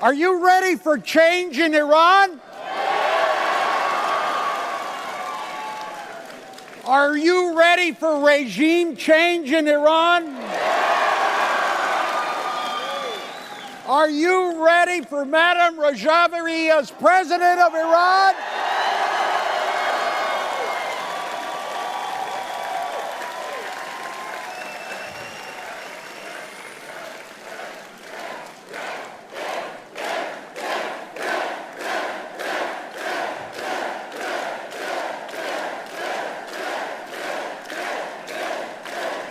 Are you ready for change in Iran? Are you ready for regime change in Iran? Are you ready for Maryam Rajavi as president of Iran?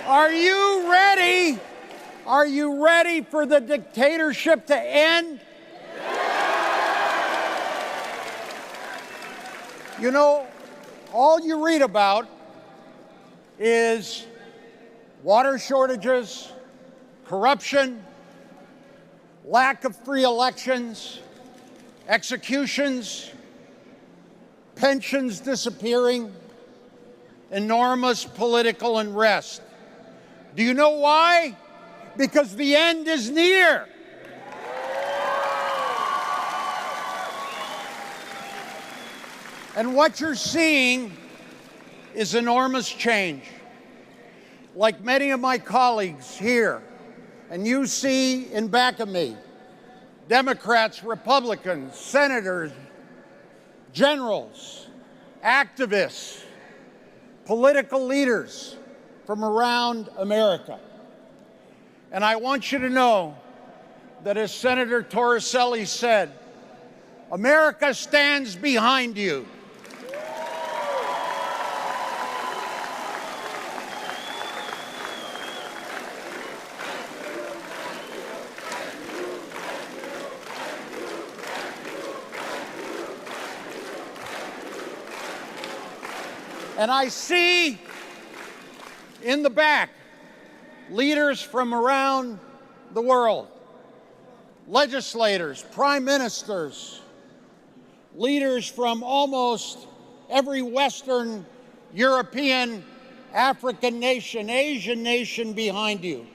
Are you ready? Are you ready for the dictatorship to end? You know, all you read about is water shortages, corruption, lack of free elections, executions, pensions disappearing, enormous political unrest. Do you know why? Because the end is near. And what you're seeing is enormous change. Like many of my colleagues here, and you see in back of me, Democrats, Republicans, senators, generals, activists, political leaders from around America. And I want you to know that, as Senator Torricelli said, America stands behind you. And I see in the back leaders from around the world, legislators, prime ministers, leaders from almost every Western, European, African nation, Asian nation behind you.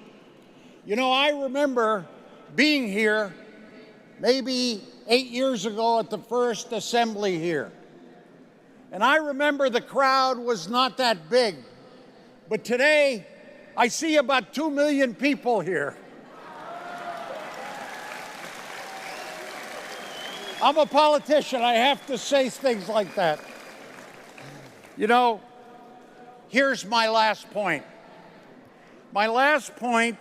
You know, I remember being here maybe 8 years ago at the first assembly here. And I remember the crowd was not that big. But today, I see about 2 million people here. I'm a politician. I have to say things like that. You know, here's my last point. My last point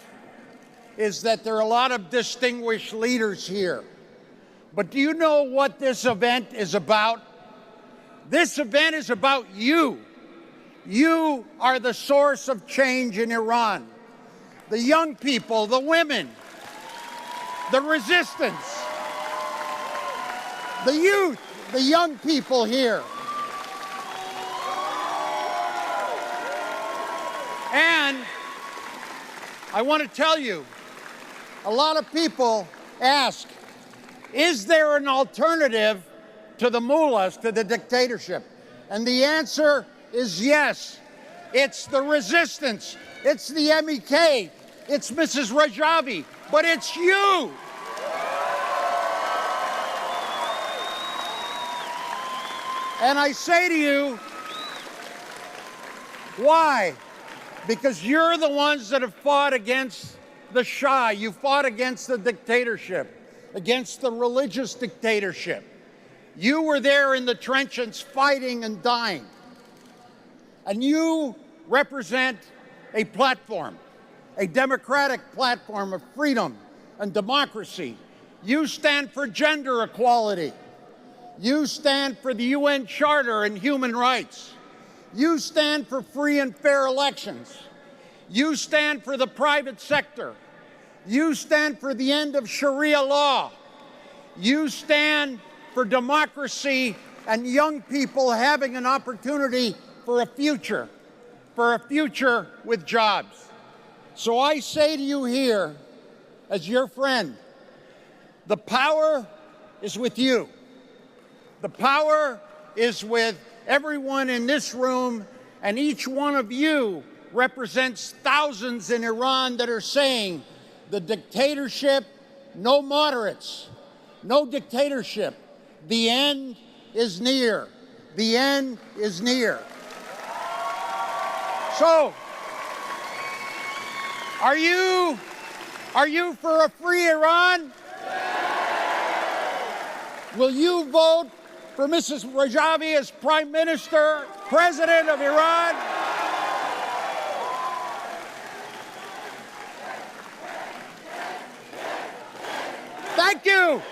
is that there are a lot of distinguished leaders here. But do you know what this event is about? This event is about you. You are the source of change in Iran. The young people, the women, the resistance, the youth, the young people here. And I want to tell you, a lot of people ask, is there an alternative to the mullahs, to the dictatorship? And the answer is yes. It's the resistance. It's the MEK. It's Mrs. Rajavi. But it's you. And I say to you, why? Because you're the ones that have fought against the Shah. You fought against the dictatorship, against the religious dictatorship. You were there in the trenches fighting and dying. And you represent a platform, a democratic platform of freedom and democracy. You stand for gender equality. You stand for the UN Charter and human rights. You stand for free and fair elections. You stand for the private sector. You stand for the end of Sharia law. You stand for democracy and young people having an opportunity for a future with jobs. So I say to you here, as your friend, the power is with you. The power is with everyone in this room, and each one of you represents thousands in Iran that are saying the dictatorship, no moderates. no dictatorship. The end is near. The end is near. So, are you for a free Iran? Will you vote for Mrs. Rajavi as Prime Minister, President of Iran? Thank you.